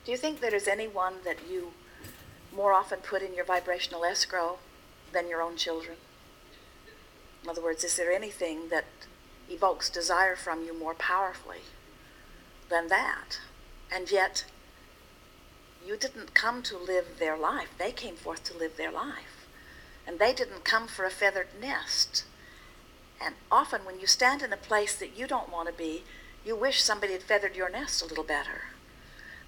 Do you think there is anyone that you more often put in your vibrational escrow than your own children? In other words, is there anything that evokes desire from you more powerfully than that? And yet, you didn't come to live their life. They came forth to live their life. And they didn't come for a feathered nest. And often when you stand in a place that you don't want to be, you wish somebody had feathered your nest a little better.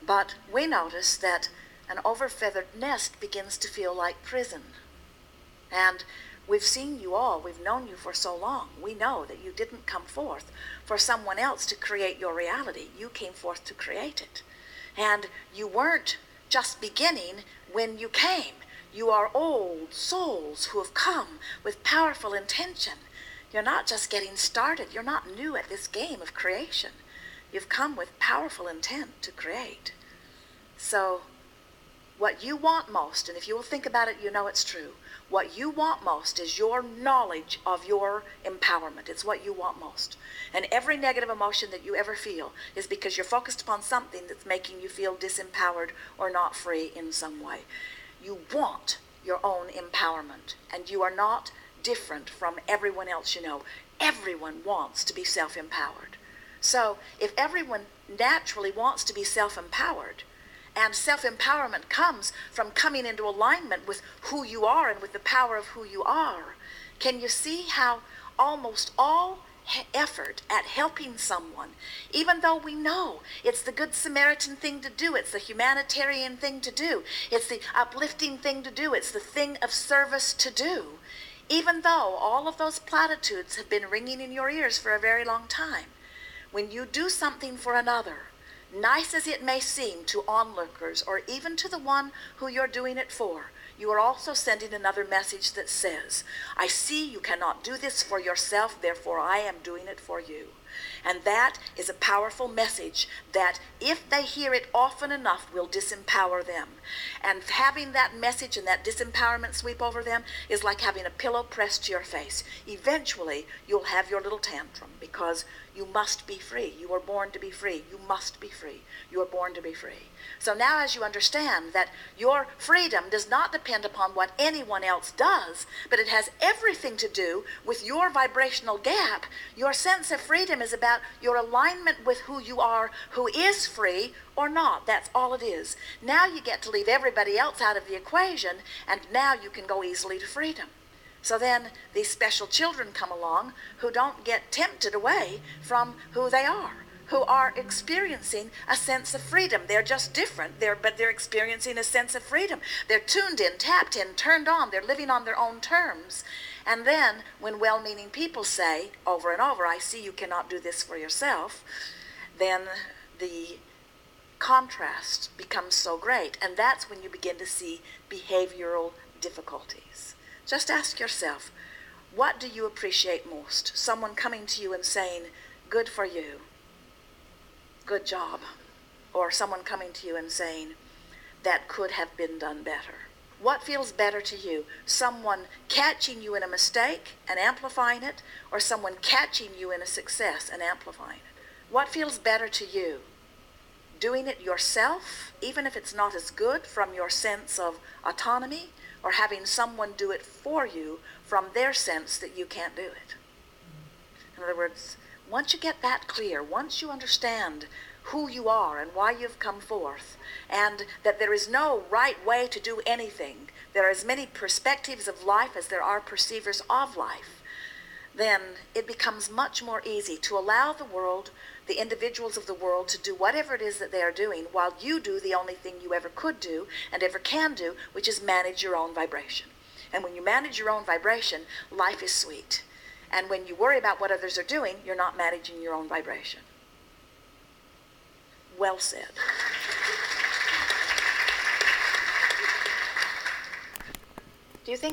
But we notice that an over-feathered nest begins to feel like prison. And we've seen you all, we've known you for so long. We know that you didn't come forth for someone else to create your reality. You came forth to create it. And you weren't just beginning when you came. You are old souls who have come with powerful intention. You're not just getting started. You're not new at this game of creation. You've come with powerful intent to create. So what you want most, and if you will think about it, you know it's true. What you want most is your knowledge of your empowerment. It's what you want most. And every negative emotion that you ever feel is because you're focused upon something that's making you feel disempowered or not free in some way. You want your own empowerment, and you are not different from everyone else you know. Everyone wants to be self-empowered. So if everyone naturally wants to be self-empowered, and self-empowerment comes from coming into alignment with who you are and with the power of who you are, can you see how almost all effort at helping someone, even though we know it's the Good Samaritan thing to do, it's the humanitarian thing to do, it's the uplifting thing to do, it's the thing of service to do, even though all of those platitudes have been ringing in your ears for a very long time, when you do something for another, nice as it may seem to onlookers or even to the one who you're doing it for, you are also sending another message that says, I see you cannot do this for yourself, therefore I am doing it for you. And that is a powerful message that, if they hear it often enough, will disempower them. And having that message and that disempowerment sweep over them is like having a pillow pressed to your face. Eventually, you'll have your little tantrum because you must be free. You were born to be free. You must be free. You were born to be free. So now as you understand that your freedom does not depend upon what anyone else does, but it has everything to do with your vibrational gap, your sense of freedom is about your alignment with who you are, who is free or not. That's all it is. Now you get to leave everybody else out of the equation, and now you can go easily to freedom. So then these special children come along who don't get tempted away from who they are, who are experiencing a sense of freedom. They're just different, but they're experiencing a sense of freedom. They're tuned in, tapped in, turned on. They're living on their own terms. And then when well-meaning people say over and over, I see you cannot do this for yourself, then the contrast becomes so great. And that's when you begin to see behavioral difficulties. Just ask yourself, what do you appreciate most? Someone coming to you and saying, good for you, good job. Or someone coming to you and saying, that could have been done better. What feels better to you? Someone catching you in a mistake and amplifying it, or someone catching you in a success and amplifying it? What feels better to you? Doing it yourself, even if it's not as good from your sense of autonomy, or having someone do it for you from their sense that you can't do it? In other words, once you get that clear, once you understand who you are and why you've come forth, and that there is no right way to do anything, there are as many perspectives of life as there are perceivers of life, then it becomes much more easy to allow the world, the individuals of the world, to do whatever it is that they are doing, while you do the only thing you ever could do and ever can do, which is manage your own vibration. And when you manage your own vibration, life is sweet. And when you worry about what others are doing, you're not managing your own vibration. Well said. Do you think